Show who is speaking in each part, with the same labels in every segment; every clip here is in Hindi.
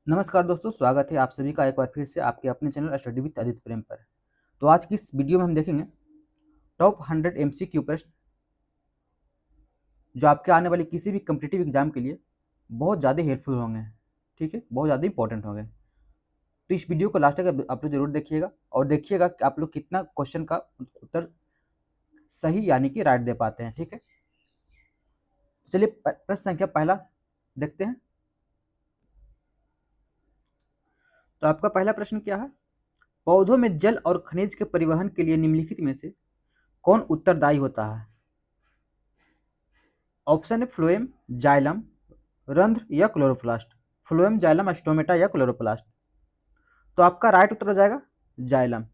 Speaker 1: नमस्कार दोस्तों, स्वागत है आप सभी का एक बार फिर से आपके अपने चैनल स्टडी विद आदित्य प्रेम पर। तो आज की इस वीडियो में हम देखेंगे टॉप 100 एमसीक्यू प्रश्न जो आपके आने वाले किसी भी कम्पिटिटिव एग्जाम के लिए बहुत ज़्यादा हेल्पफुल होंगे। ठीक है, बहुत ज़्यादा इंपॉर्टेंट होंगे। तो इस वीडियो को लास्ट तक आप लोग जरूर देखिएगा और देखिएगा कि आप लोग कितना क्वेश्चन का उत्तर सही यानी कि राइट दे पाते हैं। ठीक है, तो चलिए प्रश्न संख्या पहला देखते हैं। तो आपका पहला प्रश्न क्या है? पौधों में जल और खनिज के परिवहन के लिए निम्नलिखित में से कौन उत्तरदायी होता है? ऑप्शन है फ्लोएम, जाइलम, रंध्र या क्लोरोप्लास्ट। फ्लोएम, जाइलम, स्टोमेटा या क्लोरोप्लास्ट। तो आपका राइट उत्तर हो जाएगा जाइलम।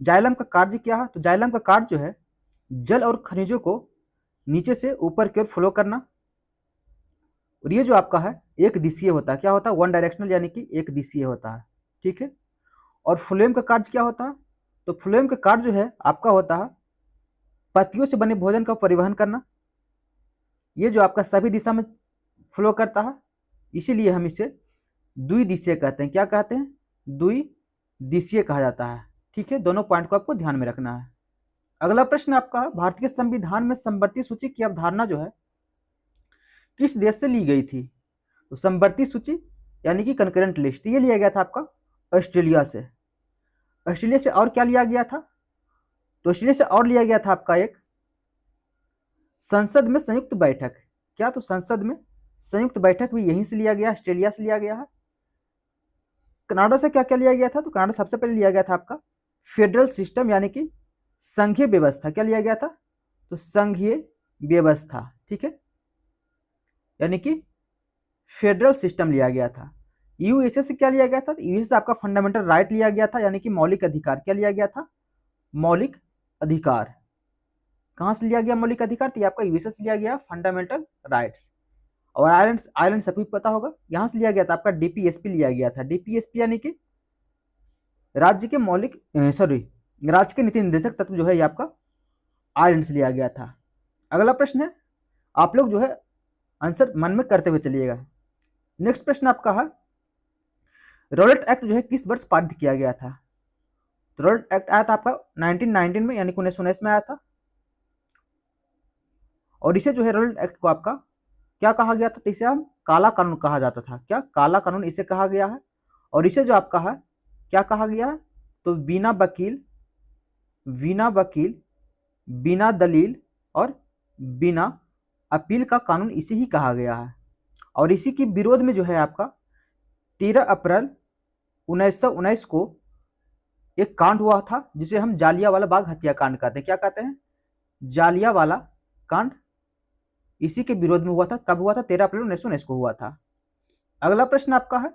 Speaker 1: जाइलम का कार्य क्या है? तो जाइलम का कार्य जो है जल और खनिजों को नीचे से ऊपर की ओर फ्लो करना। और ये जो आपका है एक दिशीय होता है। क्या होता है? वन डायरेक्शनल यानी कि एक दिशीय होता है। ठीक है। और फ्लोएम का कार्य क्या होता है? तो फ्लोएम का कार्य जो है आपका होता है पत्तियों से बने भोजन का परिवहन करना। ये जो आपका सभी दिशा में फ्लो करता है, इसीलिए हम इसे द्विदिशीय कहते हैं। क्या कहते हैं? द्विदिशीय कहा जाता है। ठीक है, दोनों पॉइंट को आपको ध्यान में रखना है। अगला प्रश्न आपका, भारतीय संविधान में समवर्ती सूची की अवधारणा जो है किस देश से ली गई थी? तो समवर्ती सूची यानी कि कंकरेंट लिस्ट, ये लिया गया था आपका ऑस्ट्रेलिया से। ऑस्ट्रेलिया से और क्या लिया गया था? तो ऑस्ट्रेलिया से और लिया गया था आपका एक संसद में संयुक्त बैठक। क्या? तो संसद में संयुक्त बैठक भी यहीं से लिया गया, ऑस्ट्रेलिया से लिया गया है। कनाडा से क्या क्या लिया गया था? तो कनाडा सबसे पहले लिया गया था आपका फेडरल सिस्टम यानी कि संघीय व्यवस्था। क्या लिया गया था? तो संघीय व्यवस्था। ठीक है, यानी कि फेडरल सिस्टम लिया गया था। यूएसए से क्या लिया गया था? यूएसए से आपका फंडामेंटल राइट लिया गया था यानी कि मौलिक अधिकार। क्या लिया गया था? मौलिक अधिकार। कहां से लिया गया मौलिक अधिकार? तो आपका यूएसए से लिया गया फंडामेंटल राइट्स। और आयरलैंड, आयरलैंड सभी पता होगा, यहां से लिया गया था आपका डीपीएसपी लिया गया था। डीपीएसपी यानी कि राज्य के मौलिक सॉरी राज्य के नीति निर्देशक तत्व जो है ये आपका आयरलैंड से लिया गया था। अगला प्रश्न है, आप लोग जो है आंसर मन में करते हुए चलिएगा। नेक्स्ट प्रश्न आपका है, रॉलेट एक्ट जो है किस वर्ष पारित किया गया था? तो रॉलेट एक्ट आया था आपका 1919 में यानी कि 1919 में आया था। और इसे जो है रॉलेट एक्ट को आपका क्या कहा गया था? तो इसे हम काला कानून कहा जाता था। क्या? काला कानून इसे कहा गया है। और इसे जो आपका है क्या कहा गया है? तो बिना वकील बिना दलील और बिना अपील का कानून इसे ही कहा गया है। और इसी के विरोध में जो है आपका 13 अप्रैल 1919 को एक कांड हुआ था जिसे हम जालियांवाला बाग हत्याकांड कहते हैं। क्या कहते हैं? जालियांवाला कांड इसी के विरोध में हुआ था। कब हुआ था? 13 अप्रैल 1919 को हुआ था। अगला प्रश्न आपका है,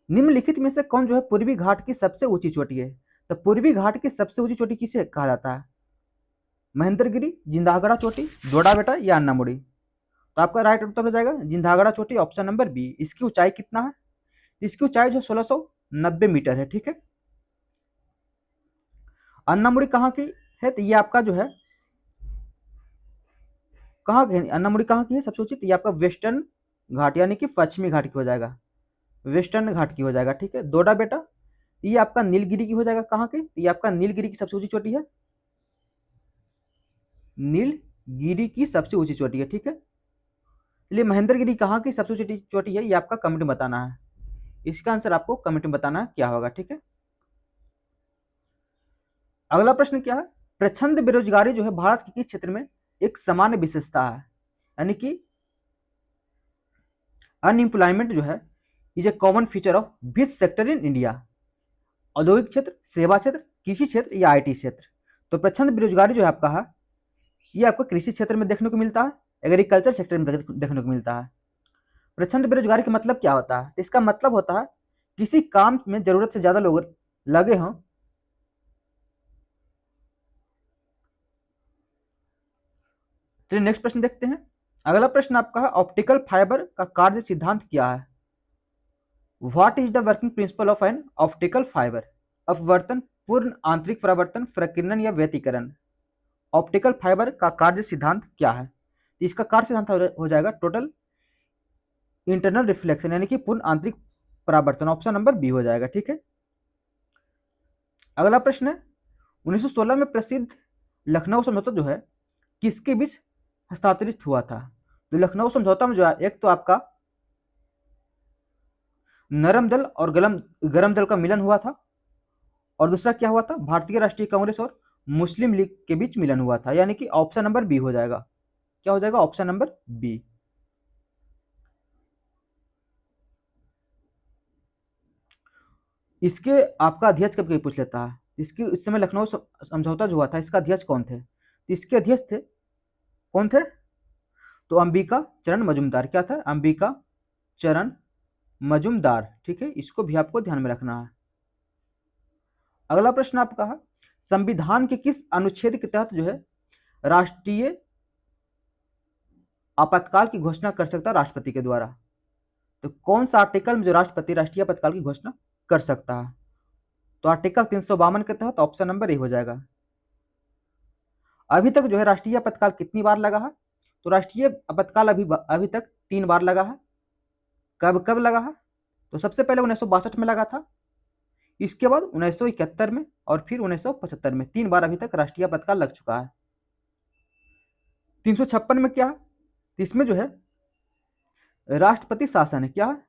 Speaker 1: निम्नलिखित में से कौन जो है पूर्वी घाट की सबसे ऊंची चोटी है? तो पूर्वी घाट की सबसे ऊंची चोटी किसे कहा जाता है? महेंद्रगिरी, जिंदागड़ा चोटी, जोड़ा बेटा या अन्नामुड़ी। तो आपका राइट उत्तर हो जाएगा जिंदागड़ा चोटी, ऑप्शन नंबर बी। इसकी ऊंचाई कितना है? इसकी ऊंचाई जो 1690 मीटर है। ठीक है। अन्नामुड़ी कहाँ की है? तो ये आपका जो है कहाँ की? अन्नामुड़ी कहाँ की है सबसे ऊंची? तो ये आपका वेस्टर्न घाट यानी कि पश्चिमी घाट की हो जाएगा, वेस्टर्न घाट की हो जाएगा। ठीक है। दोड़ा बेटा ये आपका नीलगिरी की हो जाएगा। कहाँ की? ये आपका नीलगिरी की सबसे ऊंची चोटी है। नीलगिरी की सबसे ऊंची चोटी है। ठीक है। चलिए महेंद्रगिरी कहाँ की सबसे ऊंची चोटी है ये आपका कमेंट में बताना है। इसका आंसर आपको कमेंट में बताना है क्या होगा। ठीक है। अगला प्रश्न क्या है, प्रचंड बेरोजगारी जो है भारत के किस क्षेत्र में एक सामान्य विशेषता है? यानी कि अनएम्प्लॉयमेंट जो है is a common feature of which sector in India? औद्योगिक क्षेत्र, सेवा क्षेत्र, कृषि क्षेत्र या आईटी क्षेत्र? तो प्रचंड बेरोजगारी जो है आपका है ये आपको कृषि क्षेत्र में देखने को मिलता है, एग्रीकल्चर सेक्टर में देखने को मिलता है। प्रचंड बेरोजगारी का मतलब क्या होता है? इसका मतलब होता है किसी काम में जरूरत से ज्यादा लोग लगे हों। चलिए नेक्स्ट प्रश्न देखते हैं। अगला प्रश्न आपका है, ऑप्टिकल फाइबर का कार्य सिद्धांत क्या है? What is the working principle of an optical fibre? अपवर्तन, पूर्ण आंतरिक परावर्तन, प्रकीर्णन या व्यतिकरण? ऑप्टिकल फाइबर का कार्य सिद्धांत क्या है? इसका कार्य सिद्धांत हो जाएगा टोटल इंटरनल रिफ्लेक्शन यानी कि पूर्ण आंतरिक परावर्तन, ऑप्शन नंबर बी हो जाएगा। ठीक है, अगला प्रश्न है 1916 में प्रसिद्ध लखनऊ समझौता जो है किसके बीच हस्ताक्षरित हुआ था? तो लखनऊ समझौता में जो है एक तो आपका नरम दल और गरम दल का मिलन हुआ था, और दूसरा क्या हुआ था, भारतीय राष्ट्रीय कांग्रेस और मुस्लिम लीग के बीच मिलन हुआ था, यानी कि ऑप्शन नंबर बी हो जाएगा। क्या हो जाएगा? Option number B. इसके आपका अध्यक्ष कभी कभी पूछ लेता है, इसकी इस समय लखनऊ समझौता जो हुआ था इसका अध्यक्ष कौन थे? तो इसके अध्यक्ष थे, कौन थे? तो अंबिका चरण मजूमदार। क्या था? अंबिका चरण मजूमदार। ठीक है, इसको भी आपको ध्यान में रखना है। अगला प्रश्न आपका है संविधान के किस अनुच्छेद के तहत जो है राष्ट्रीय आपातकाल की घोषणा कर सकता है राष्ट्रपति के द्वारा? तो कौन सा आर्टिकल में जो राष्ट्रपति राष्ट्रीय आपातकाल की घोषणा कर सकता है? तो आर्टिकल 352 के तहत ऑप्शन नंबर ए हो जाएगा। अभी तक जो है राष्ट्रीय आपातकाल कितनी बार लगा है? तो राष्ट्रीय आपातकाल अभी तक 3 बार लगा है। कब कब लगा है? तो सबसे पहले 1962 में लगा था, इसके बाद 1971 में, और फिर 1975 में। 3 बार अभी तक राष्ट्रीय आपातकाल लग चुका है। 356 में क्या है? तो इसमें जो है राष्ट्रपति शासन है। क्या है?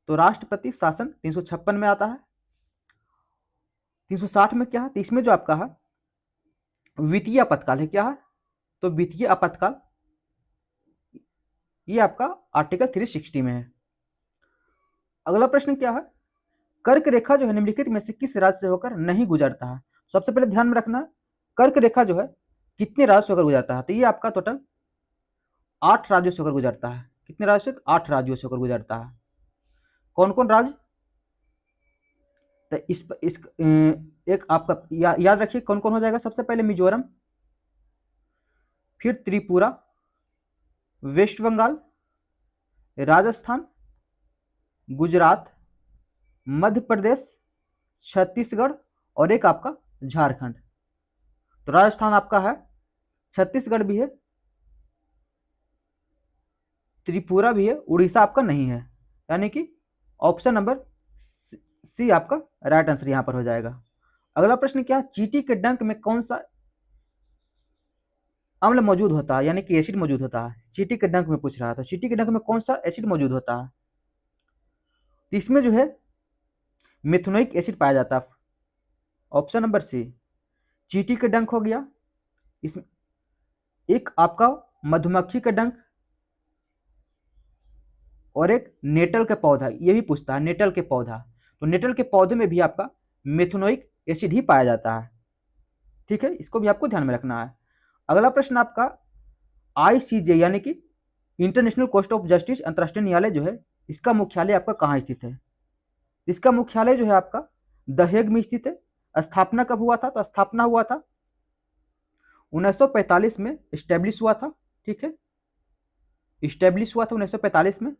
Speaker 1: तो राष्ट्रपति शासन 356 में आता है। 360 में क्या है? तो इसमें जो आपका है वित्तीय आपातकाल है। क्या है? तो वित्तीय आपातकाल ये आपका आर्टिकल 360 में है। अगला प्रश्न क्या है कर्क रेखा जो है निम्नलिखित में से किस राज्य से होकर नहीं गुजरता है? सबसे पहले ध्यान में रखना कर्क रेखा जो है कितने राज्यों से होकर गुजरता है? तो ये आपका टोटल 8 राज्यों से होकर गुजरता है। कितने राज्यों से? 8 राज्यों से होकर गुजरता है। कौन कौन राज्य? तो इस एक आपका याद रखिए कौन कौन हो जाएगा। सबसे पहले मिजोरम, फिर त्रिपुरा, वेस्ट बंगाल, राजस्थान, गुजरात, मध्य प्रदेश, छत्तीसगढ़ और एक आपका झारखंड। तो राजस्थान आपका है, छत्तीसगढ़ भी है, त्रिपुरा भी है, उड़ीसा आपका नहीं है, यानी कि ऑप्शन नंबर सी आपका राइट आंसर यहां पर हो जाएगा। अगला प्रश्न क्या है चींटी के डंक में कौन सा अम्ल मौजूद होता है, यानी कि एसिड मौजूद होता है? चींटी के डंक में पूछ रहा था, चींटी के डंक में कौन सा एसिड मौजूद होता है? तो इसमें जो है मिथुनोइक एसिड पाया जाता है, ऑप्शन नंबर सी। चींटी का डंक हो गया, इसमें एक आपका मधुमक्खी का डंक और एक नेटल का पौधा, ये भी पूछता है नेटल के पौधा। तो नेटल के पौधे में भी आपका मिथुनोइक एसिड ही पाया जाता है। ठीक है, इसको भी आपको ध्यान में रखना है। अगला प्रश्न आपका आईसीजे यानी कि इंटरनेशनल कोर्ट ऑफ जस्टिस अंतर्राष्ट्रीय न्यायालय जो है इसका मुख्यालय आपका कहाँ स्थित है? इसका मुख्यालय जो है आपका द हेग में स्थित है। स्थापना कब हुआ था? तो स्थापना हुआ था 1945 में स्टैब्लिश हुआ था। ठीक है, स्टैब्लिश हुआ था 1945 में।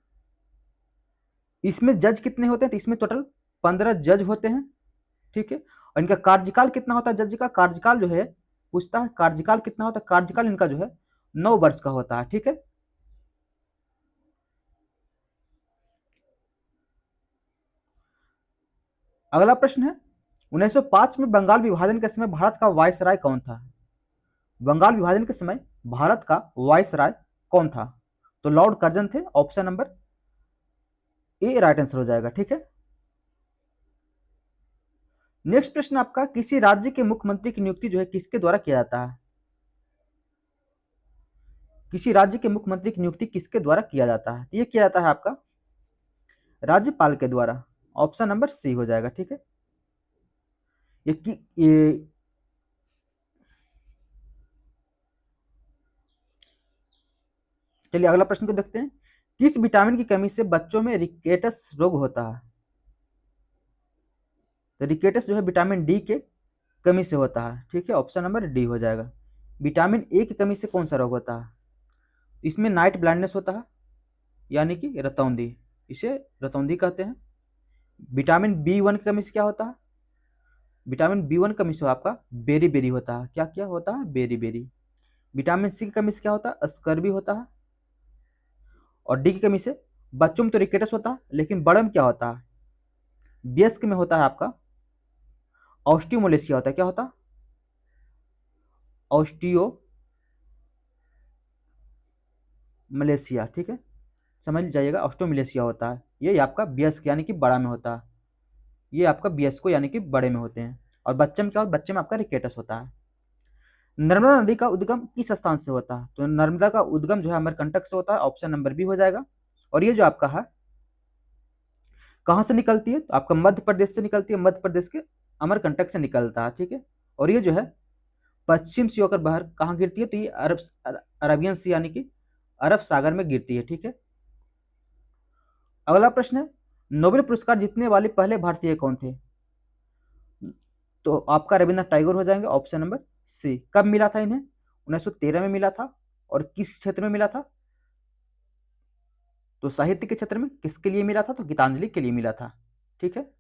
Speaker 1: इसमें जज कितने होते हैं? तो इसमें टोटल 15 जज होते हैं। ठीक है, और इनका कार्यकाल कितना होता है? जज का कार्यकाल जो है पूछता है कार्यकाल कितना होता है? कार्यकाल इनका जो है 9 वर्ष का होता है। ठीक है, अगला प्रश्न है 1905 में बंगाल विभाजन के समय भारत का वायसराय कौन था? बंगाल विभाजन के समय भारत का वायसराय कौन था? तो लॉर्ड कर्जन थे, option number A right answer हो जाएगा। ठीक है, नेक्स्ट प्रश्न आपका किसी राज्य के मुख्यमंत्री की नियुक्ति जो है किसके द्वारा किया जाता है? किसी राज्य के मुख्यमंत्री की नियुक्ति किसके द्वारा किया जाता है? ये किया जाता है आपका राज्यपाल के द्वारा, ऑप्शन नंबर सी हो जाएगा। ठीक है, ये चलिए अगला प्रश्न को देखते हैं किस विटामिन की कमी से बच्चों में रिकेटस रोग होता है? तो रिकेटस जो है विटामिन डी के कमी से होता है। ठीक है, ऑप्शन नंबर डी हो जाएगा। विटामिन ए की कमी से कौन सा रोग होता है? इसमें नाइट ब्लाइंडनेस होता है, यानी कि रतौंधी, इसे रतौंधी कहते हैं। विटामिन बी 1 की कमी से क्या होता है? विटामिन बी 1 कमी से आपका बेरी बेरी होता है। क्या क्या होता है? Berry berry. विटामिन सी की कमी से क्या होता है? स्कर्वी होता है। और डी की कमी से बच्चों में तो रिकेटस होता है, लेकिन बड़ों में क्या होता है? वयस्क में होता है आपका ऑस्टियोमलेशिया होता है। क्या होता है? ऑस्टियो मलेशिया, ठीक है, समझ जाइएगा, ऑस्टियोमलेशिया होता है। ये आपका वयस्क यानी कि बड़ा में होता है। ये आपका वयस्को यानी कि बड़े में होते हैं। और बच्चे में क्या होता है? बच्चे में आपका रिकेटस होता है। नर्मदा नदी का उद्गम किस स्थान से होता है? तो नर्मदा का उद्गम जो है अमरकंटक से होता है, ऑप्शन नंबर बी हो जाएगा। और ये जो आपका है कहाँ से निकलती है? तो आपका मध्य प्रदेश से निकलती है, मध्य प्रदेश के अमरकंटक से निकलता है, ठीक है। और ये जो है पश्चिम से होकर बाहर कहाँ गिरती है? तो ये अरबियन सी यानी कि अरब सागर में गिरती है, ठीक है। अगला प्रश्न है, नोबेल पुरस्कार जीतने वाले पहले भारतीय कौन थे? तो आपका रविन्द्रनाथ टैगोर हो जाएंगे, ऑप्शन नंबर सी। कब मिला था इन्हें? 1913 में मिला था। और किस क्षेत्र में मिला था? तो साहित्य के क्षेत्र में। किसके लिए मिला था? तो गीतांजलि के लिए मिला था, ठीक है।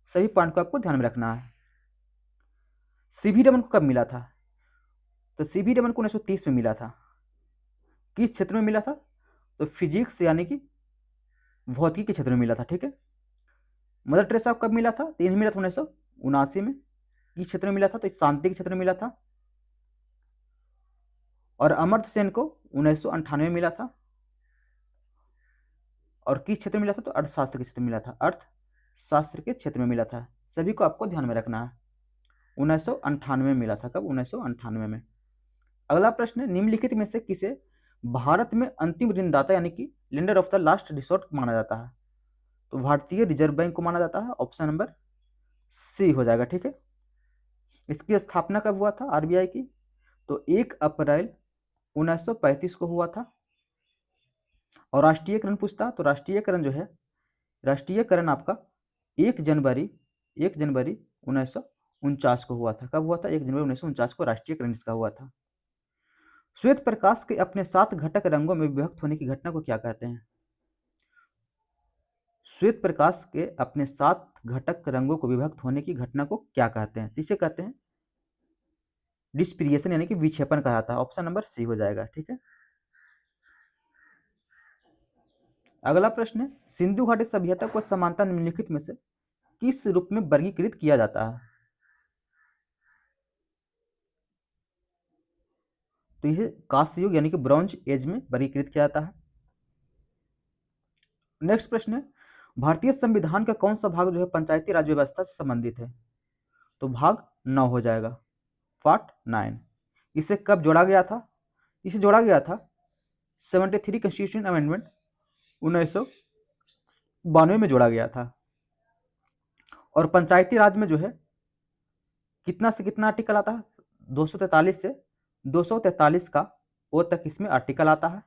Speaker 1: सभी पॉइंट को आपको ध्यान में रखना है। सीवी रमन को कब मिला था? तो सीवी रमन को 1930 में मिला था। किस क्षेत्र में मिला था? तो फिजिक्स यानी कि भौतिकी के क्षेत्र में मिला था, ठीक है। मदर टेरेसा को कब मिला था? तो इन्हें मिला था 1979 में। किस क्षेत्र में मिला था? तो शांति के क्षेत्र में मिला था। और अमर्त्य सेन को 1998 में मिला था। और किस क्षेत्र में मिला था? तो अर्थशास्त्र के क्षेत्र में मिला था, अर्थशास्त्र के क्षेत्र में मिला था। सभी को आपको ध्यान में रखना है। 1998 में मिला था। कब? 1998 में। अगला प्रश्न है, निम्नलिखित में से किसे भारत में अंतिम ऋणदाता यानी कि lender of the last resort माना जाता है? तो भारतीय रिजर्व बैंक को माना जाता है, ऑप्शन नंबर सी हो जाएगा, ठीक है। इसकी स्थापना कब हुआ था आरबीआई की? तो 1 अप्रैल 1935 को हुआ था। और राष्ट्रीयकरण पूछता तो राष्ट्रीयकरण जो है, राष्ट्रीयकरण आपका 1 जनवरी 1949 को हुआ था। कब हुआ था? 1 जनवरी 1949 को राष्ट्रीयकरण इसका हुआ था। श्वेत प्रकाश के अपने 7 घटक रंगों में विभक्त होने की घटना को क्या कहते हैं? श्वेत प्रकाश के अपने 7 घटक रंगों को विभक्त होने की घटना को क्या कहते हैं? इसे कहते हैं डिस्प्रिएशन यानी कि विक्षेपण कहा जाता है। ऑप्शन नंबर सी हो जाएगा, ठीक है। अगला प्रश्न है, सिंधु घाटी सभ्यता को समानता निम्नलिखित में से किस रूप में वर्गीकृत किया जाता है? तो इसे कांस्य युग यानी कि ब्रॉन्ज एज में वर्गीकृत किया जाता है। नेक्स्ट प्रश्न है, भारतीय संविधान का कौन सा भाग जो है पंचायती राज व्यवस्था से संबंधित है? तो भाग 9 हो जाएगा, पार्ट 9। इसे कब जोड़ा गया था? इसे जोड़ा गया था 73 कॉन्स्टिट्यूशन अमेंडमेंट 1992 में जोड़ा गया था। और पंचायती राज में जो है कितना से कितना आर्टिकल आता है? 243 से 243 का ओ तक इसमें आर्टिकल आता है।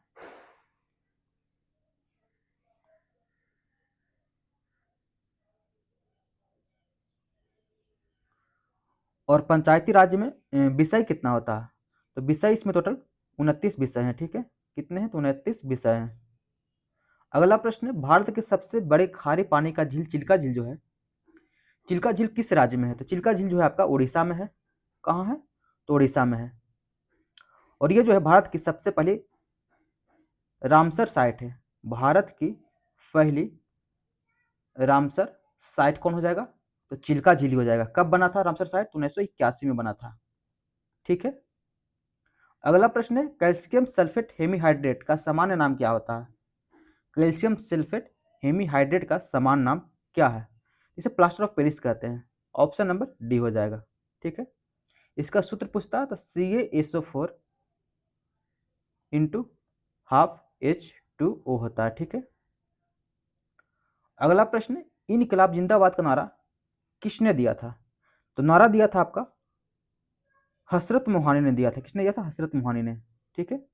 Speaker 1: और पंचायती राज में विषय कितना होता है? तो विषय इसमें टोटल 29 विषय हैं, ठीक है। कितने हैं? तो 29 विषय हैं। अगला प्रश्न है, भारत के सबसे बड़े खारे पानी का झील चिल्का झील जो है, चिल्का झील किस राज्य में है? तो चिल्का झील जो है आपका उड़ीसा में है। कहाँ है? तो उड़ीसा में है। और ये जो है भारत की सबसे पहली रामसर साइट है। भारत की पहली रामसर साइट कौन हो जाएगा? तो चिल्का झील हो जाएगा। कब बना था रामसर साइट? 1981 में बना था, ठीक है। अगला प्रश्न है, कैल्शियम सल्फेट हेमीहाइड्रेट का सामान्य नाम क्या होता है? कैल्शियम सल्फेट हेमीहाइड्रेट का सामान्य नाम क्या है? इसे प्लास्टर ऑफ पेरिस कहते हैं। ऑप्शन नंबर डी हो जाएगा, ठीक है। इसका सूत्र पूछता है तो CaSO4 इंटू हाफ H2O होता है, ठीक है। अगला प्रश्न, इनकलाब जिंदाबाद का नारा किसने दिया था? तो नारा दिया था आपका हसरत मोहानी ने दिया था। किसने दिया था? हसरत मोहानी ने, ठीक है।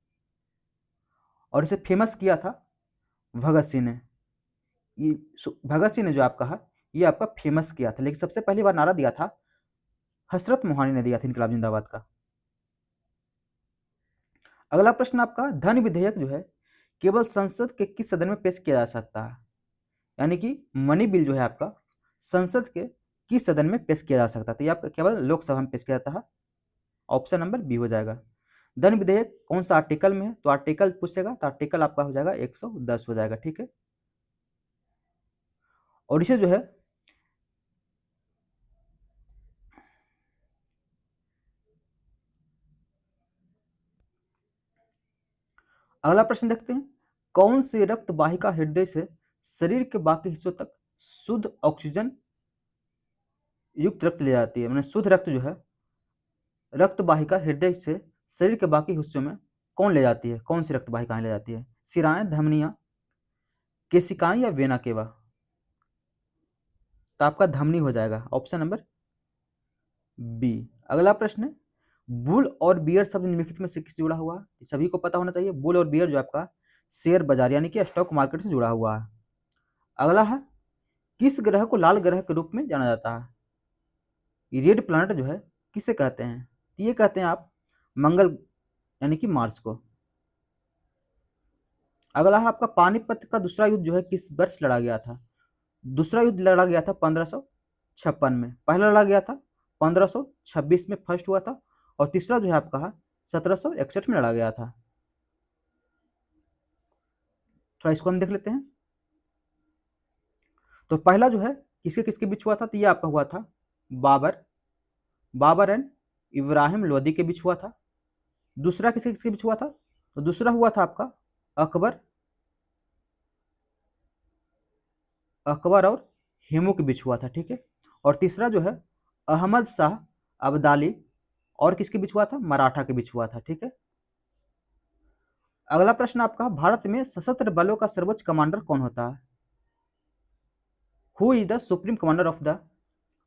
Speaker 1: और इसे फेमस किया था भगत सिंह ने। ये भगत सिंह ने जो आपका है ये आपका फेमस किया था, लेकिन सबसे पहली बार नारा दिया था हसरत मोहानी ने दिया था इनकलाब जिंदाबाद का। अगला प्रश्न आपका, धन विधेयक जो है केवल संसद के किस सदन में पेश किया जा सकता है? यानी कि मनी बिल जो है आपका संसद के किस सदन में पेश किया जा सकता है? तो ये आपका केवल लोकसभा में पेश किया जाता है। ऑप्शन नंबर बी हो जाएगा। धन विधेयक कौन सा आर्टिकल में है? तो आर्टिकल पूछेगा तो आर्टिकल आपका हो जाएगा 110 हो जाएगा, ठीक है। और इसे जो है अगला प्रश्न देखते हैं, कौन सी रक्त वाहिका हृदय से शरीर के बाकी हिस्सों तक शुद्ध ऑक्सीजन युक्त रक्त ले जाती है, मैंने शुद्ध रक्त जो है रक्त वाहिका हृदय से शरीर के बाकी हिस्सों में कौन ले जाती है, कौन सी रक्त वाहिकाएं ले जाती है, शिराएं, धमनियां, केशिकाएं या वेना केवा? तो आपका धमनी हो जाएगा, ऑप्शन नंबर बी। अगला प्रश्न है, बुल और बियर शब्द निम्नलिखित में से किससे जुड़ा हुआ है? सभी को पता होना चाहिए, बुल और बियर जो आपका शेयर बाजार यानी कि स्टॉक मार्केट से जुड़ा हुआ है। अगला है, किस ग्रह को लाल ग्रह के रूप में जाना जाता है? रेड प्लैनेट जो है किसे कहते हैं? तो ये कहते हैं आप मंगल यानी कि मार्स को। अगला है आपका, पानीपत का दूसरा युद्ध जो है किस वर्ष लड़ा गया था? दूसरा युद्ध लड़ा गया था 1556 में, पहला लड़ा गया था 1526 में फर्स्ट हुआ था, और तीसरा जो है आपका 1761 में लड़ा गया था। थोड़ा इसको हम देख लेते हैं। तो पहला जो है किसके किसके बीच हुआ था? तो ये आपका हुआ था बाबर एंड इब्राहिम लोदी के बीच हुआ था। दूसरा किसके किसके बीच हुआ था? तो दूसरा हुआ था आपका अकबर और हेमू के बीच हुआ था, ठीक है। और तीसरा जो है अहमद शाह अब्दाली और किसके बीच हुआ था? मराठा के बीच हुआ था, ठीक है। अगला प्रश्न आपका, भारत में सशस्त्र बलों का सर्वोच्च कमांडर कौन होता है? Who is the supreme commander of the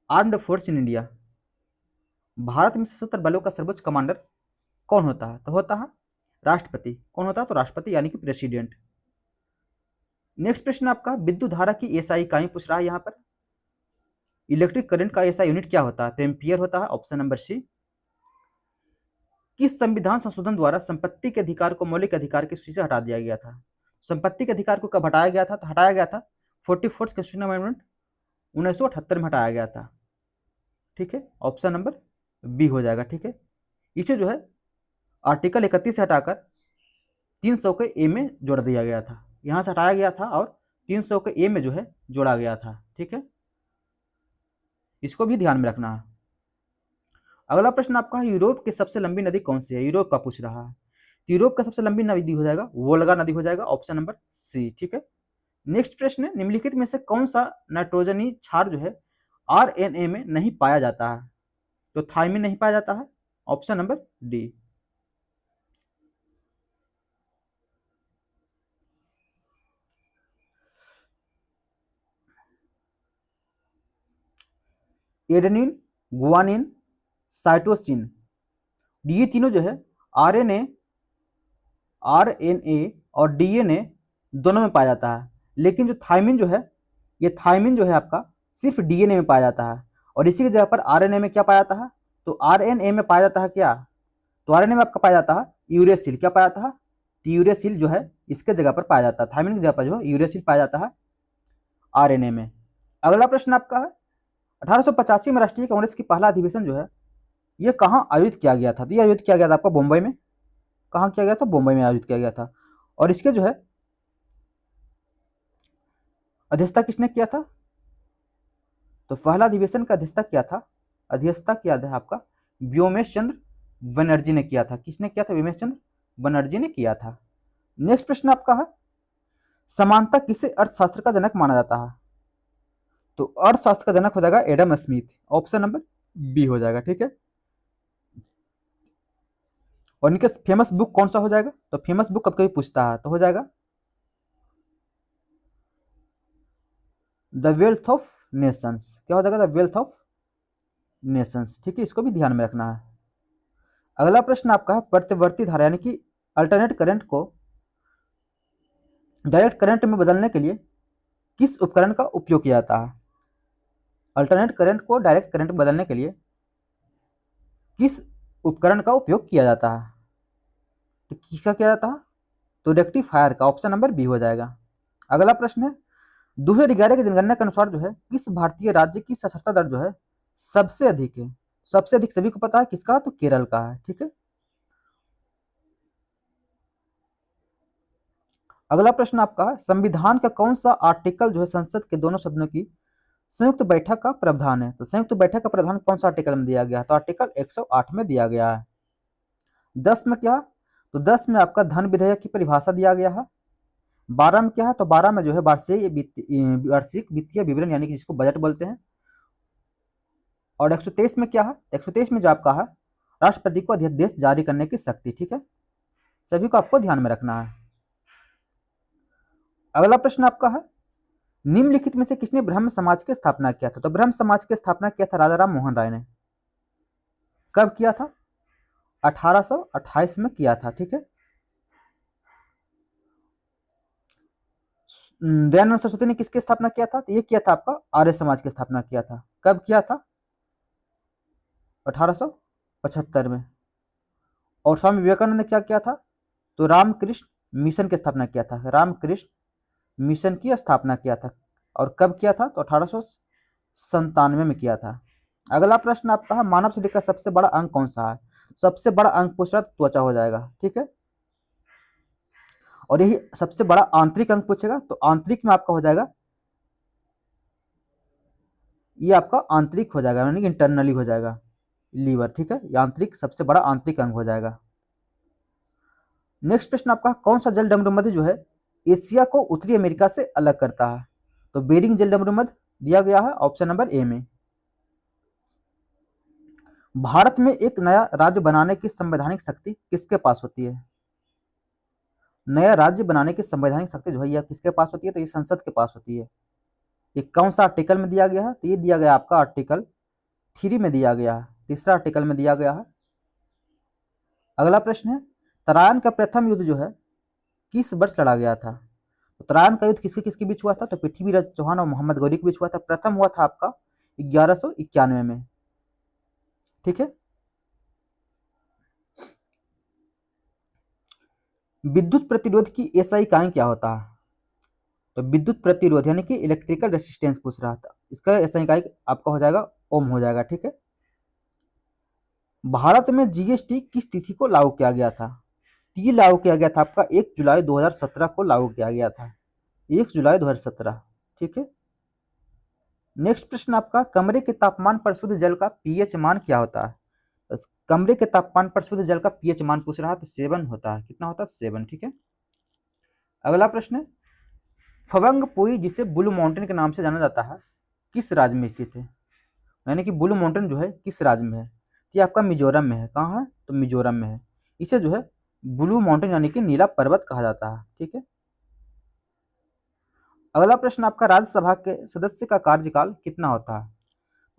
Speaker 1: armed force in India? Bharat में सशस्त्र बलों का सर्वोच्च कमांडर कौन होता है? तो होता है राष्ट्रपति। कौन होता है? तो राष्ट्रपति यानी कि प्रेसिडेंट। नेक्स्ट प्रश्न आपका, विद्युत धारा की एसआई इकाई पूछ रहा है यहाँ पर। इलेक्ट्रिक करंट का एसआई यूनिट क्या होता है? तो एम्पियर होता है, ऑप्शन नंबर सी। किस संविधान संशोधन द्वारा संपत्ति के अधिकार को मौलिक अधिकार की सूची से हटा दिया गया था? संपत्ति के अधिकार को कब हटाया गया था? तो हटाया गया था 44th कॉन्स्टिट्यूशनल अमेंडमेंट 1978 में हटाया गया था, ठीक है। ऑप्शन नंबर बी हो जाएगा, ठीक है। इसे जो है आर्टिकल 31 से हटाकर 300 के ए में जोड़ दिया गया था, यहाँ से हटाया गया था और 300 के ए में जो है जोड़ा गया था, ठीक है। इसको भी ध्यान में रखना है। अगला प्रश्न आपका है, यूरोप की सबसे लंबी नदी कौन सी है? यूरोप का पूछ रहा है। यूरोप का सबसे लंबी नदी हो जाएगा वोल्गा नदी हो जाएगा, ऑप्शन नंबर सी, ठीक है। नेक्स्ट प्रश्न है, निम्नलिखित में से कौन सा नाइट्रोजनी क्षार जो है आरएनए में नहीं पाया जाता है? तो थायमिन नहीं पाया जाता है, option number D. Adenine, guanine, cytosine, ये तीनों जो है आरएनए और डीएनए दोनों में पाया जाता है, लेकिन जो थायमिन जो है, ये थायमिन जो है आपका सिर्फ डीएनए में पाया जाता है, और इसी की जगह पर आरएनए में क्या पाया जाता है? तो आरएनए में पाया जाता है क्या? तो आरएनए में आपका पाया जाता है यूरेसिल। क्या पाया जाता है? तो यूरेसिल जो है इसके जगह पर पाया जाता है, थायमिन की जगह पर जो है यूरेसिल पाया जाता है आरएनए में। अगला प्रश्न आपका है, 1885 में राष्ट्रीय कांग्रेस की पहला अधिवेशन जो है ये कहाँ आयोजित किया गया था? तो ये आयोजित किया गया था आपका मुंबई में। कहाँ किया गया था? मुंबई में आयोजित किया गया था। और इसके जो है अध्यक्षता किसने किया था? तो पहला अधिवेशन का अध्यक्षता किया था आपका व्योमेश चंद्र बनर्जी ने किया था। किसने किया था? व्योमेश चंद्र बनर्जी ने किया था। नेक्स्ट प्रश्न आपका है, समानता किसे अर्थशास्त्र का जनक माना जाता है? तो अर्थशास्त्र का जनक हो जाएगा Adam Smith, option number B हो जाएगा, ठीक है। और इनके फेमस बुक कौन सा हो जाएगा? तो फेमस बुक कब कभी पूछता है तो हो जाएगा द वेल्थ ऑफ नेशंस। क्या हो जाएगा? द वेल्थ ऑफ नेशंस, ठीक है। इसको भी ध्यान में रखना है। अगला प्रश्न आपका है, प्रतिवर्ती धारा यानी कि अल्टरनेट करंट को डायरेक्ट करंट में बदलने के लिए किस उपकरण का उपयोग किया जाता है? अल्टरनेट करंट को डायरेक्ट करंट में बदलने के लिए किस उपकरण का उपयोग किया जाता है? तो किसका किया जाता है? तो रेक्टिफायर का, ऑप्शन नंबर बी हो जाएगा। अगला प्रश्न है, 2011 की जनगणना के अनुसार जो है किस भारतीय राज्य की साक्षरता दर जो है सबसे अधिक है? सबसे अधिक सभी को पता है किसका? तो केरल का है, ठीक है। अगला प्रश्न आपका, संविधान का कौन सा आर्टिकल जो है संसद के दोनों सदनों की संयुक्त बैठक का प्रावधान है? तो संयुक्त बैठक का प्रावधान कौन सा आर्टिकल में दिया गया है? तो आर्टिकल 108 में दिया गया है। 10 में क्या? तो 10 में आपका धन विधेयक की परिभाषा दिया गया है। 12 में क्या है, तो 12 में जो है वार्षिक वित्तीय विवरण यानी कि जिसको बजट बोलते हैं। और 123 में क्या है, 123 में जो आपका है राष्ट्रपति को अध्यादेश जारी करने की शक्ति। ठीक है, सभी को आपको ध्यान में रखना है। अगला प्रश्न आपका है, निम्नलिखित में से किसने ब्रह्म समाज की स्थापना किया था? तो ब्रह्म समाज की स्थापना किया था राजा राम मोहन राय ने। कब किया था? 1828 में किया था। ठीक है, दयानंद सरस्वती ने किसकी स्थापना किया था? तो ये किया था आपका आर्य समाज की स्थापना किया था। कब किया था? 1875 में। और स्वामी विवेकानंद ने क्या किया था? तो रामकृष्ण मिशन की स्थापना किया था। रामकृष्ण मिशन की स्थापना किया था। और कब किया था? तो 1897 में किया था। अगला प्रश्न आपका है, मानव शरीर का सबसे बड़ा अंग कौन सा है? सबसे बड़ा अंग पूछ रहा तो त्वचा हो जाएगा। ठीक है, और यही सबसे बड़ा आंतरिक अंग पूछेगा तो आंतरिक में आपका हो जाएगा, ये आपका आंतरिक हो जाएगा यानी कि इंटरनली हो जाएगा, लीवर। ठीक है, ये आंतरिक सबसे बड़ा आंतरिक अंग हो जाएगा। नेक्स्ट प्रश्न आपका, कौन सा जल डमरूमध्य जो है एशिया को उत्तरी अमेरिका से अलग करता है? तो बेरिंग जल डमरूमध्य दिया गया है ऑप्शन नंबर ए में। भारत में एक नया राज्य बनाने की संवैधानिक शक्ति किसके पास होती है? नया राज्य बनाने की संवैधानिक शक्ति जो है यह किसके पास होती है? तो ये संसद के पास होती है। ये कौन सा आर्टिकल में दिया गया है? तो ये दिया गया आपका आर्टिकल 3 में दिया गया है, तीसरा आर्टिकल में दिया गया है। अगला प्रश्न है, तराइन का प्रथम युद्ध जो है किस वर्ष लड़ा गया था? तो तराइन का युद्ध किसके किसके बीच हुआ था? तो पृथ्वीराज चौहान और मोहम्मद गौरी के बीच हुआ था। प्रथम हुआ था आपका 1191 में। ठीक है, विद्युत प्रतिरोध की एसआई इकाई क्या होता है? तो विद्युत प्रतिरोध यानी कि इलेक्ट्रिकल रेसिस्टेंस पूछ रहा था, इसका एसआई इकाई आपका हो जाएगा ओम हो जाएगा। ठीक है, भारत में जीएसटी किस तिथि को लागू किया गया था? ये लागू किया गया था आपका 1 जुलाई 2017 को लागू किया गया था, 1 जुलाई 2017। ठीक है, नेक्स्ट प्रश्न आपका, कमरे के तापमान पर शुद्ध जल का पीएच मान क्या होता है? तो कमरे के तापमान पर शुद्ध जल का पीएच मान पूछ रहा है तो 7 होता है। कितना होता है? 7। ठीक है, अगला प्रश्न है, फवंगपुई जिसे ब्लू माउंटेन के नाम से जाना जाता है किस राज्य में स्थित है? यानी कि ब्लू माउंटेन जो है किस राज्य में है? ये आपका मिजोरम में है। कहाँ है? तो मिजोरम में है। इसे जो है ब्लू माउंटेन यानी कि नीला पर्वत कहा जाता है। ठीक है, अगला प्रश्न आपका, राज्यसभा के सदस्य का कार्यकाल कितना होता है?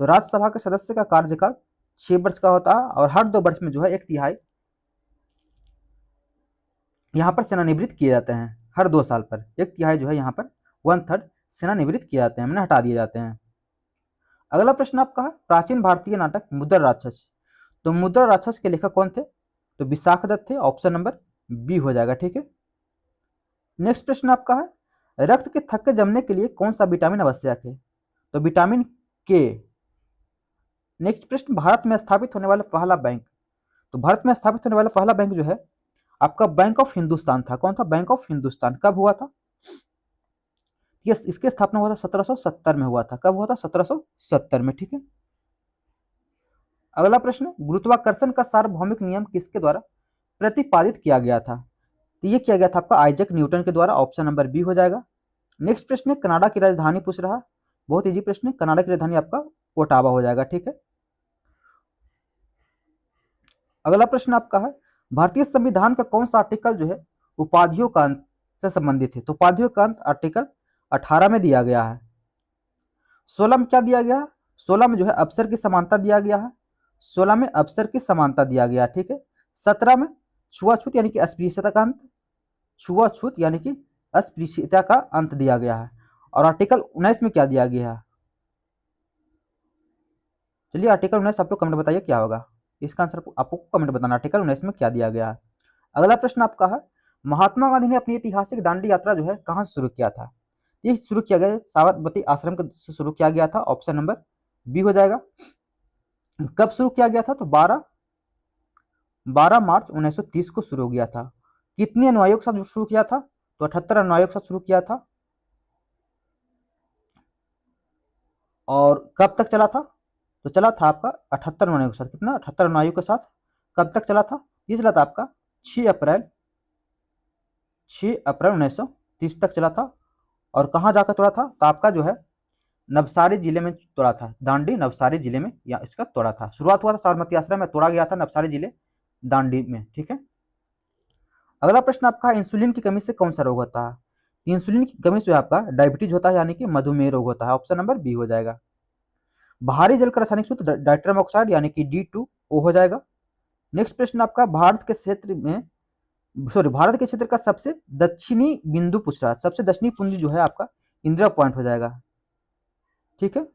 Speaker 1: तो राज्यसभा के सदस्य का कार्यकाल 6 वर्ष का होता है और हर 2 वर्ष में जो है 1/3 यहाँ पर सेनानिवृत्त किए जाते हैं। हर 2 साल पर 1/3 जो है यहाँ पर 1/3 सेनानिवृत्त किए जाते हैं, मैंने हटा दिए जाते हैं। अगला प्रश्न आपका है, प्राचीन भारतीय नाटक मुद्रा राक्षस, तो मुद्रा राक्षस के लेखक कौन थे? तो विशाख दत्त थे, ऑप्शन नंबर बी हो जाएगा। ठीक है, नेक्स्ट प्रश्न आपका है, रक्त के थक्के जमने के लिए कौन सा विटामिन आवश्यक है? तो विटामिन के। नेक्स्ट प्रश्न, भारत में स्थापित होने वाला पहला बैंक, तो भारत में स्थापित होने वाला पहला बैंक जो है आपका बैंक ऑफ हिंदुस्तान था। कौन था? Bank of Hindustan. कब हुआ था? ये इसकी स्थापना हुआ था 1770 में हुआ था। कब हुआ था? 1770 में। ठीक है, अगला प्रश्न, गुरुत्वाकर्षण का सार्वभौमिक नियम किसके द्वारा प्रतिपादित किया गया था? तो ये किया गया था आपका आइजैक न्यूटन के द्वारा, ऑप्शन नंबर बी हो जाएगा। नेक्स्ट प्रश्न है, कनाडा की राजधानी पूछ रहा है, बहुत इजी प्रश्न है, कनाडा की राजधानी आपका ओटावा हो जाएगा। ठीक है, अगला प्रश्न आपका है, भारतीय संविधान का कौन सा आर्टिकल जो है उपाधियों का अंत से संबंधित है? तो उपाधियों का अंत आर्टिकल 18 में दिया गया है। 16 में क्या दिया गया है? 16 में जो है अफसर की समानता दिया गया है। 16 में अफसर की समानता दिया गया। ठीक है, 17 में छुआछूत यानी कि अस्पृश्यता का अंत, छुआछूत यानी कि अस्पृश्यता का अंत दिया गया है। और आर्टिकल 19 में क्या दिया गया है? चलिए आर्टिकल 19 आप लोग कमेंट बताइए क्या होगा, इसका आंसर आपको कमेंट बताना, आर्टिकल 19 में क्या दिया गया है। अगला प्रश्न आपका है, महात्मा गांधी ने अपनी ऐतिहासिक दांडी यात्रा जो है कहां से शुरू किया था? ये शुरू किया गया साबरमती आश्रम से शुरू किया गया था, ऑप्शन नंबर बी हो जाएगा। कब शुरू किया गया था? तो 12 मार्च 1930 को शुरू किया था। कितने अनुयायियों के साथ शुरू किया था? तो 78 अनुयायियों के साथ शुरू किया था। और कब तक चला था? तो चला था आपका 78 अनुयायियों के साथ। कितना? 78 अनुयायियों के साथ। कब तक चला था? ये चला था आपका 6 अप्रैल 6 अप्रैल 1930 तक चला था। और कहाँ जाकर तोड़ा था, तो आपका जो है नवसारी जिले में तोड़ा था, दांडी नवसारी जिले में या इसका तोड़ा था। शुरुआत हुआ था साबरमती आश्रम में, तोड़ा गया था नवसारी जिले दांडी में। ठीक है, अगला प्रश्न आपका, इंसुलिन की कमी से कौन सा रोग होता है। इंसुलिन की कमी से आपका डायबिटीज होता है, यानी कि मधुमेह रोग होता है। ऑप्शन नंबर बी हो जाएगा। भारी जल का रासायनिक सूत्र डाइट्रम ऑक्साइड यानी कि D2O हो जाएगा। नेक्स्ट प्रश्न आपका, भारत के क्षेत्र का सबसे दक्षिणी बिंदु पूछ रहा है। सबसे दक्षिणी बिंदु जो है आपका इंदिरा पॉइंट हो जाएगा। ठीक है,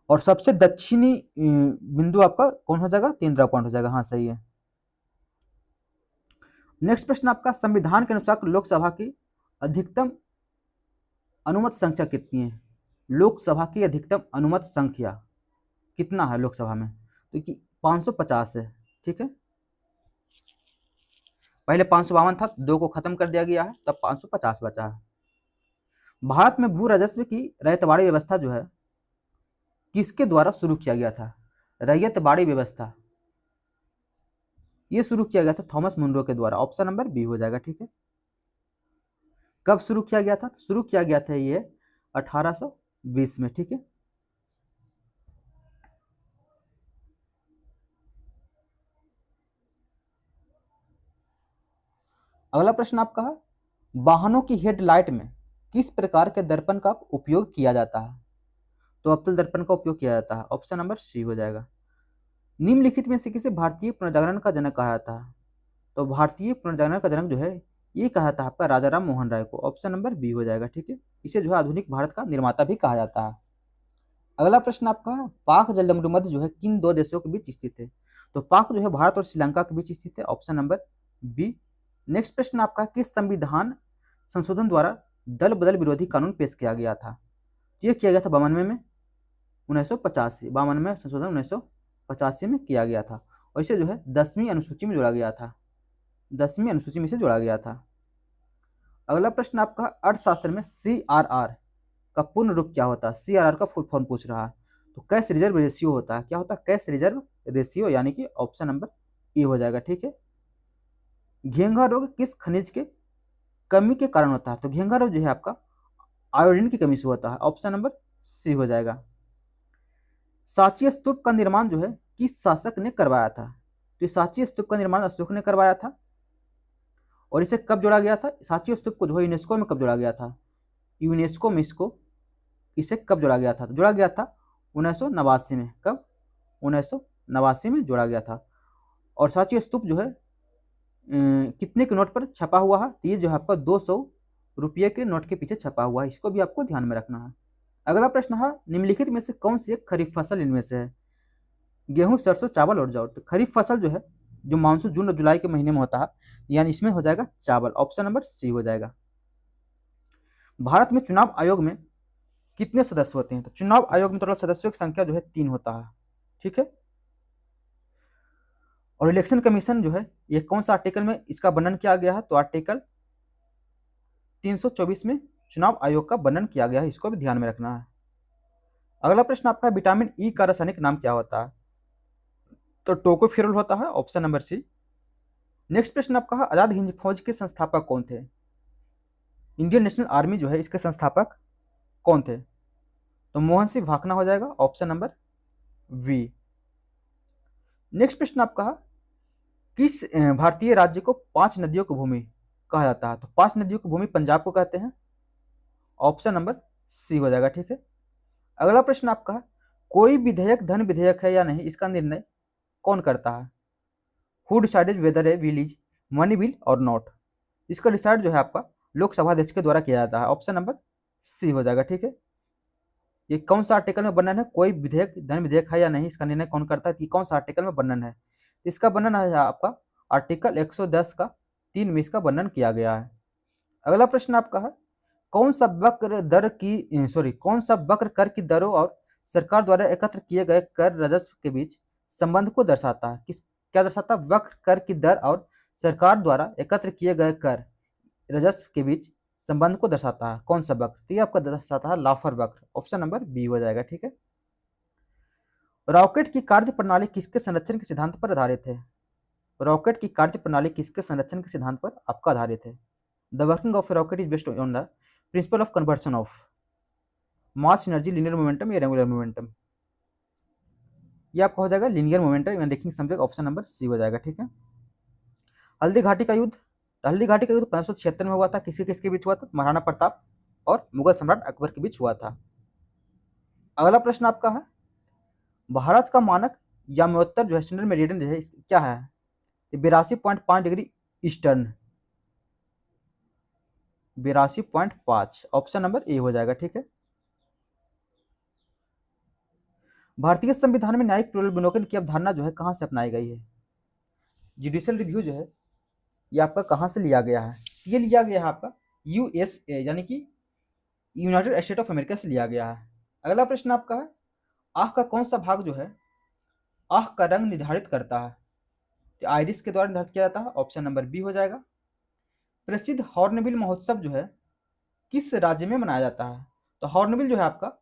Speaker 1: और सबसे दक्षिणी बिंदु आपका कौन हो जाएगा, तो इंदिरा पॉइंट हो जाएगा। हाँ सही है। नेक्स्ट प्रश्न आपका, संविधान के अनुसार लोकसभा की अधिकतम अनुमत संख्या कितनी है। लोकसभा की अधिकतम अनुमत संख्या कितना है लोकसभा में, तो कि 550 है। ठीक है, पहले 552 था, 2 को खत्म कर दिया गया है, तब 550 बचा है। भारत में भू राजस्व की रैयतवाड़ी व्यवस्था जो है किसके द्वारा शुरू किया गया था। रैयतवाड़ी व्यवस्था ये शुरू किया गया था थॉमस मुनरो के द्वारा। ऑप्शन नंबर बी हो जाएगा। ठीक है, कब शुरू किया गया था, शुरू किया गया था ये 1820 में। ठीक है, अगला प्रश्न आपका है, वाहनों की हेडलाइट में किस प्रकार के दर्पण का उपयोग किया जाता है। तो अवतल दर्पण का उपयोग किया जाता है। ऑप्शन नंबर सी हो जाएगा। निम्नलिखित में से किसे भारतीय पुनर्जागरण का जनक कहा जाता है। तो भारतीय पुनर्जागरण का जनक जो है ये कहा जाता है आपका राजा राम मोहन राय को। ऑप्शन नंबर बी हो जाएगा। ठीक है, इसे जो है आधुनिक भारत का निर्माता भी कहा जाता है। अगला प्रश्न आपका है, पाक जलसंधि जो है किन 2 देशों के बीच स्थित है। तो पाक जो है भारत और श्रीलंका के बीच स्थित है। Option number B. नेक्स्ट प्रश्न आपका, किस संविधान संशोधन द्वारा दल बदल विरोधी कानून पेश किया गया था। ये किया गया था 92 में 1985, 52 में संशोधन 1985 में किया गया था, और इसे जो है 10वीं अनुसूची में जोड़ा गया था। 10वीं अनुसूची में इसे जोड़ा गया था। अगला प्रश्न आपका, अर्थशास्त्र में CRR का पूर्ण रूप क्या होता है। CRR का फुल फॉर्म पूछ रहा है। तो कैश रिजर्व रेशियो होता है। क्या होता है, कैश रिजर्व रेशियो, यानी कि ऑप्शन नंबर ए हो जाएगा। ठीक है, घेंघा रोग किस खनिज के कमी के कारण होता है। तो घेंघा रोग जो है आपका आयोडीन की कमी से होता है। ऑप्शन नंबर सी हो जाएगा। सांची स्तूप का निर्माण जो है किस शासक ने करवाया था। तो सांची स्तूप का निर्माण अशोक ने करवाया था। और इसे कब जोड़ा गया था, सांची स्तूप को जो है यूनेस्को में कब जोड़ा गया था। यूनेस्को में इसको इसे कब जोड़ा गया था, तो जोड़ा गया था 1989 में। कब, 1989 में जोड़ा गया था। और सांची स्तूप जो है कितने के नोट पर छपा हुआ है, तो ये जो है आपका 200 रुपये के नोट के पीछे छपा हुआ है। इसको भी आपको ध्यान में रखना है। अगला प्रश्न है, निम्नलिखित में से कौन सी एक खरीफ फसल इनमें से है। गेहूं, सरसों, चावल और जौ। तो खरीफ फसल जो है जो मानसून जून और जुलाई के महीने में होता है, यानी इसमें हो जाएगा चावल। ऑप्शन नंबर सी हो जाएगा। भारत में चुनाव आयोग में कितने सदस्य होते हैं। तो चुनाव आयोग में टोटल सदस्यों की संख्या जो है 3 होता है। ठीक है, और इलेक्शन कमीशन जो है ये कौन सा आर्टिकल में इसका वर्णन किया गया है। तो आर्टिकल 324 में चुनाव आयोग का वर्णन किया गया है। इसको भी ध्यान में रखना है। अगला प्रश्न आपका, विटामिन ई का रासायनिक नाम क्या होता है। तो टोकोफेरोल होता है। ऑप्शन नंबर सी। नेक्स्ट प्रश्न आपका है, आजाद हिंद फौज के संस्थापक कौन थे। इंडियन नेशनल आर्मी जो है इसके संस्थापक कौन थे। तो मोहन सिंह भाखना हो जाएगा। Option number we. नेक्स्ट प्रश्न आपका है, किस भारतीय राज्य को 5 नदियों की भूमि कहा जाता है। तो 5 नदियों की भूमि पंजाब को कहते हैं। ऑप्शन नंबर सी हो जाएगा। ठीक है, अगला प्रश्न आपका है, कोई विधेयक धन विधेयक है या नहीं, इसका निर्णय कौन करता है। Who decided weather A bill is money bill और नॉट। इसका डिसाइड जो है आपका लोकसभा अध्यक्ष के द्वारा किया जाता है। ऑप्शन नंबर सी हो जाएगा। ठीक है, ये कौन सा आर्टिकल में वर्णन है, कोई विधेयक धन विधेयक है या नहीं, इसका निर्णय कौन करता है, कि कौन सा आर्टिकल में वर्णन है। इसका वर्णन है आपका आर्टिकल 110 का 3 में इसका वर्णन किया गया है। अगला प्रश्न आपका है, कौन सा वक्र कर की दरों और सरकार द्वारा एकत्र किए गए कर राजस्व के बीच संबंध को दर्शाता है। क्या दर्शाता है, वक्र कर की दर और सरकार द्वारा एकत्र किए गए कर राजस्व के बीच संबंध को दर्शाता है। कौन सा वक्र, तो ये आपका दर्शाता है लाफर वक्र। ऑप्शन नंबर बी हो जाएगा। ठीक है, अगला प्रश्न आपका है, कौन सा वक्र कर की दरों और सरकार द्वारा एकत्र किए गए कर राजस्व के बीच संबंध को दर्शाता है। कौन सा वक्र, तो ये आपका दर्शाता है लाफर वक्र। ऑप्शन नंबर बी हो जाएगा। ठीक है, रॉकेट की कार्य प्रणाली किसके संरक्षण के सिद्धांत पर आधारित है? रॉकेट की कार्य प्रणाली किसके संरक्षण के सिद्धांत पर आपका आधारित है? The working of rocket is based on the principle of conversion of mass energy, linear momentum या रेंगुलर मोमेंटम। ये आपका हो जाएगा लीनियर मोमेंटम, या देखिए समझेगा ऑप्शन नंबर सी हो जाएगा। ठीक है। हल्दी घाटी का युद्ध, तो हल्दी घाटी का युद्ध 1576 में हुआ था। किसके किसके बीच हुआ था? महाराणा प्रताप और मुगल सम्राट अकबर के बीच हुआ था। अगला प्रश्न आपका है, भारत का मानक या मध्योत्तर जो है स्टैंडर्ड मेरिडियन जो है क्या है? 82.5 degree eastern, 82.5, option number A हो जाएगा। ठीक है। भारतीय संविधान में न्यायिक पुनर्विलोकन की अवधारणा जो है कहां से अपनाई गई है? जुडिशियल रिव्यू जो है ये आपका कहां से लिया गया है? ये लिया गया है आपका यूएसए यानी कि यूनाइटेड स्टेट ऑफ अमेरिका से लिया गया है। अगला प्रश्न आपका है, आंख का कौन सा भाग जो है आंख का रंग निर्धारित करता है? तो आइरिस के द्वारा निर्धारित किया जाता है, ऑप्शन नंबर बी हो जाएगा। प्रसिद्ध हॉर्नबिल महोत्सव जो है किस राज्य में मनाया जाता है? तो हॉर्नबिल जो है आपका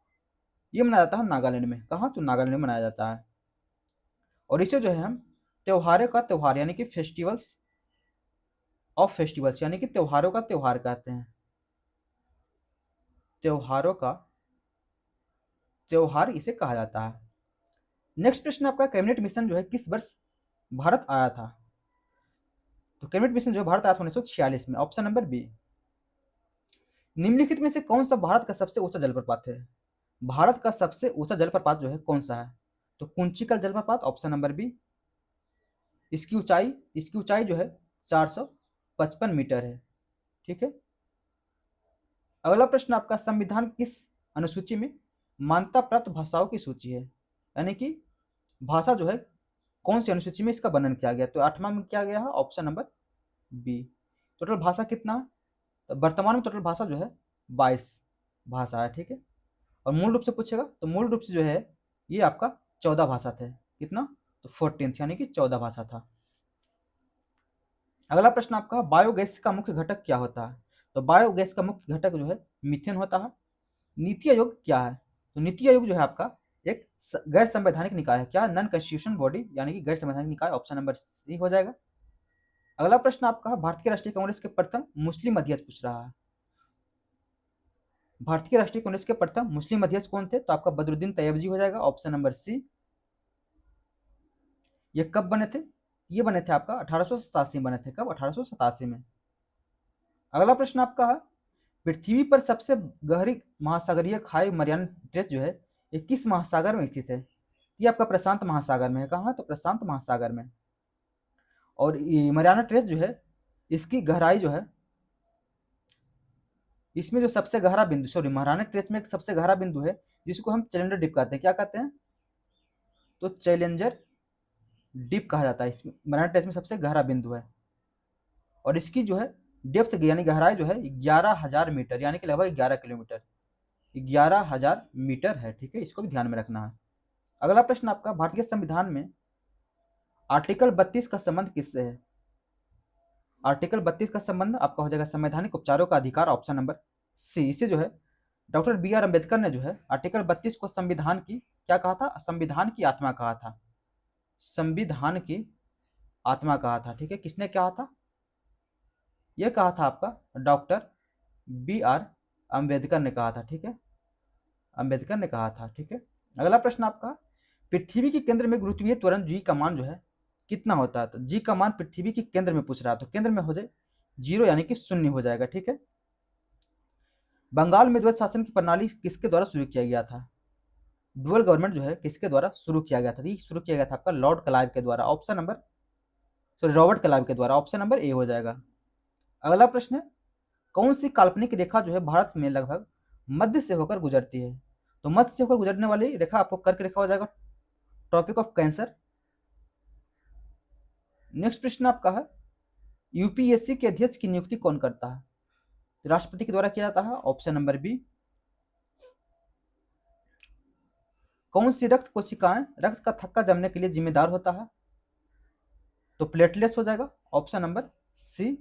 Speaker 1: ये मनाया जाता है नागालैंड में। कहाँ? तो नागालैंड में मनाया जाता है। और इसे जो है हम त्योहारों का त्योहार यानी कि फेस्टिवल्स ऑफ फेस्टिवल्स यानी कि त्योहारों का त्योहार कहते हैं। त्योहारों का त्योहार इसे कहा जाता है। नेक्स्ट प्रश्न आपका, कैबिनेट मिशन जो है किस वर्ष भारत आया था? तो कैबिनेट मिशन जो है भारत आया था 1946 में, ऑप्शन नंबर बी। निम्नलिखित में से कौन सा भारत का सबसे ऊंचा जलप्रपात है? भारत का सबसे ऊंचा जलप्रपात जो है कौन सा है? तो कुंचिकल जलप्रपात, ऑप्शन नंबर बी। इसकी ऊंचाई जो है 455 मीटर है। ठीक है। अगला प्रश्न आपका, संविधान किस अनुसूची में मान्यता प्राप्त भाषाओं की सूची है? यानी कि भाषा जो है कौन सी अनुसूची में इसका वर्णन किया गया? तो 8वां में किया गया है, ऑप्शन नंबर बी। टोटल भाषा कितना है? तो वर्तमान में टोटल भाषा जो है 22 भाषा है। ठीक है। और मूल रूप से पूछेगा तो मूल रूप से जो है ये आपका 14 भाषा थे। कितना? तो 14th यानी कि 14 भाषा था। अगला प्रश्न आपका, बायोगैस का मुख्य घटक क्या होता है? तो बायोगैस का मुख्य घटक जो है मीथेन होता है। नीति आयोग क्या है? तो नीति आयोग जो है आपका एक गैर संवैधानिक निकाय है। क्या? नॉन कॉन्स्टिट्यूशनल बॉडी यानी कि गैर संवैधानिक निकाय, ऑप्शन नंबर सी हो जाएगा। अगला प्रश्न आपका, भारतीय राष्ट्रीय कांग्रेस के प्रथम मुस्लिम अध्यक्ष पूछ रहा है। भारतीय राष्ट्रीय कांग्रेस के प्रथम मुस्लिम अध्यक्ष कौन थे? तो आपका बदरुद्दीन तैयबजी हो जाएगा, ऑप्शन नंबर सी। ये कब बने थे? ये बने थे आपका 1887 में बने थे। कब? 1887 में। अगला प्रश्न आपका है, पृथ्वी पर सबसे गहरी महासागरीय खाई मरियाना ट्रेंच जो है ये किस महासागर में स्थित है? ये आपका प्रशांत महासागर में है। कहाँ? तो प्रशांत महासागर में। और मरियाना ट्रेंच जो है इसकी गहराई जो है, इसमें जो सबसे गहरा बिंदु, सॉरी, मरियाना ट्रेंच में एक सबसे गहरा बिंदु है जिसको हम चैलेंजर डिप कहते हैं। क्या कहते हैं? तो चैलेंजर डीप कहा जाता है। इसमें मरियाना ट्रेंच में सबसे गहरा बिंदु है और इसकी जो है डेप्थ यानी गहराई जो है 11,000 मीटर यानी कि लगभग 11 किलोमीटर, 11,000 मीटर है। ठीक है, इसको भी ध्यान में रखना है। अगला प्रश्न आपका, भारतीय संविधान में आर्टिकल 32 का संबंध किससे है? आर्टिकल 32 का संबंध आपका हो जाएगा संवैधानिक उपचारों का अधिकार, ऑप्शन नंबर सी। इसे जो है डॉक्टर बी आर अम्बेडकर ने जो है आर्टिकल 32 को संविधान की क्या कहा था? संविधान की आत्मा कहा था। संविधान की आत्मा कहा था। ठीक है, किसने कहा था? यह कहा था आपका डॉक्टर बी आर अम्बेडकर ने कहा था। ठीक है, अम्बेडकर ने कहा था। ठीक है। अगला प्रश्न आपका, पृथ्वी के केंद्र में गुरुत्वीय त्वरण जी का मान जो है कितना होता है? तो जी का मान पृथ्वी के केंद्र में पूछ रहा है तो केंद्र में हो जाए 0 यानी कि 0 हो जाएगा। ठीक है। बंगाल में द्वैत शासन की प्रणाली किसके द्वारा शुरू किया गया था? डुअल गवर्नमेंट जो है किसके द्वारा शुरू किया गया था? ये शुरू किया गया था आपका लॉर्ड क्लाइव के द्वारा, option number, sorry, Robert Clive के द्वारा, ऑप्शन नंबर ए हो जाएगा। अगला प्रश्न है, कौन सी काल्पनिक रेखा जो है भारत में लगभग मध्य से होकर गुजरती है? तो मध्य से होकर गुजरने वाली रेखा आपको कर्क रेखा हो जाएगा, ट्रॉपिक ऑफ कैंसर। नेक्स्ट प्रश्न आपका है, यूपीएससी के अध्यक्ष की नियुक्ति कौन करता है? राष्ट्रपति के द्वारा किया जाता है, ऑप्शन नंबर बी। कौन सी रक्त कोशिकाएं रक्त का थक्का जमने के लिए जिम्मेदार होता है? तो प्लेटलेट्स हो जाएगा, ऑप्शन नंबर सी।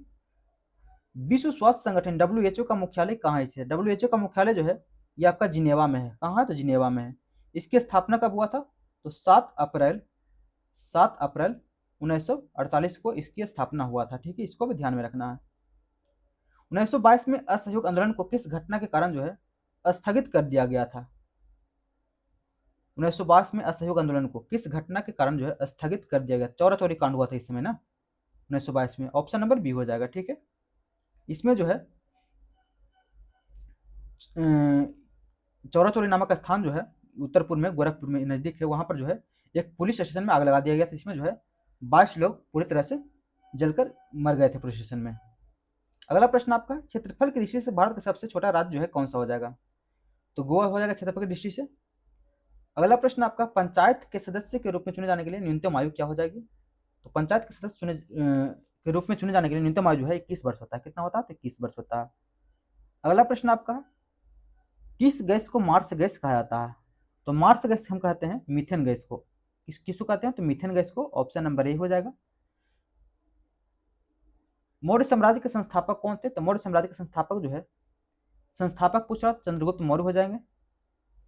Speaker 1: विश्व स्वास्थ्य संगठन डब्ल्यूएचओ का मुख्यालय कहाँ है? डब्ल्यूएचओ का मुख्यालय जो है ये आपका जिनेवा में है। कहाँ है? तो जिनेवा में है। इसकी स्थापना कब हुआ था? तो 7 अप्रैल 1948 को इसकी स्थापना हुआ था। ठीक है, इसको भी ध्यान में रखना है। 1922 में असहयोग आंदोलन को किस घटना के कारण जो है स्थगित कर दिया गया था? 1922 में असहयोग आंदोलन को किस घटना के कारण जो है स्थगित कर दिया गया? चौरा चौरी कांड हुआ था इस समय ना, 1922 में। ऑप्शन नंबर बी हो जाएगा। ठीक है, इसमें जो है चौरा चौरी नामक स्थान जो है उत्तरपुर में, गोरखपुर में नजदीक है, वहां पर जो है एक पुलिस स्टेशन में आग लगा दिया गया था। इसमें जो है 22 लोग पूरी तरह से जलकर मर गए थे पुलिस स्टेशन में। अगला प्रश्न आपका, क्षेत्रफल की दृष्टि से भारत का सबसे छोटा राज्य जो है कौन सा हो जाएगा? तो गोवा हो जाएगा क्षेत्रफल की दृष्टि से। अगला प्रश्न आपका, पंचायत के सदस्य के रूप में चुने जाने के लिए न्यूनतम आयु क्या हो जाएगी? तो पंचायत के सदस्य के रूप में चुने जाने के लिए न्यूनतम आयु जो है 21 वर्ष होता है। कितना होता है? तो 21 वर्ष होता है। अगला प्रश्न आपका, किस गैस को मार्स गैस कहा जाता है? तो मार्स गैस हम कहते हैं मीथेन गैस को। किसको कहते हैं? तो मीथेन गैस को। ऑप्शन नंबर ए हो जाएगा। मौर्य साम्राज्य के संस्थापक कौन थे? तो मौर्य साम्राज्य के संस्थापक जो है, संस्थापक पूछ रहा चंद्रगुप्त मौर्य हो जाएंगे।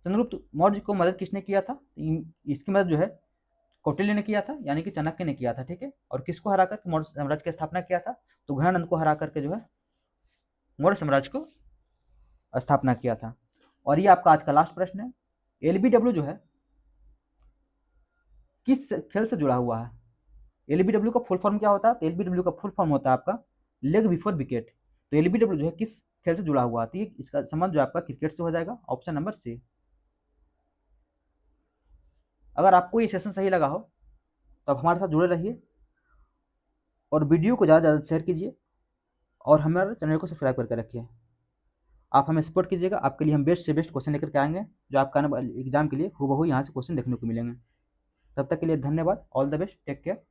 Speaker 1: चंद्रगुप्त मौर्य को मदद किसने किया था? इसकी मदद जो है कौटिल्य ने किया था, यानी कि चाणक्य ने किया था। ठीक है, और किसको हरा कर मौर्य साम्राज्य की स्थापना किया था? तो घनानंद को हरा करके जो है मौर्य साम्राज्य को स्थापना किया था। और ये आपका आज का लास्ट प्रश्न है, एलबीडब्ल्यू जो है किस खेल से जुड़ा हुआ है? एलबीडब्ल्यू का फुल फॉर्म क्या होता है? तो एलबीडब्ल्यू का फुल फॉर्म होता है आपका लेग बिफोर विकेट। तो एलबीडब्ल्यू जो है किस खेल से जुड़ा हुआ है? तो ये इसका संबंध जो आपका क्रिकेट से हो जाएगा। Option number C. अगर आपको ये सेशन सही लगा हो तो आप हमारे साथ जुड़े रहिए और वीडियो को ज़्यादा से ज़्यादा शेयर कीजिए और हमारे चैनल को सब्सक्राइब करके रखिए। आप हमें सपोर्ट कीजिएगा, आपके लिए हम बेस्ट से बेस्ट क्वेश्चन लेकर के आएंगे, जो आपका एग्जाम के लिए हूबहू यहाँ से क्वेश्चन देखने को मिलेंगे। तब तक के लिए धन्यवाद। All the best, take care.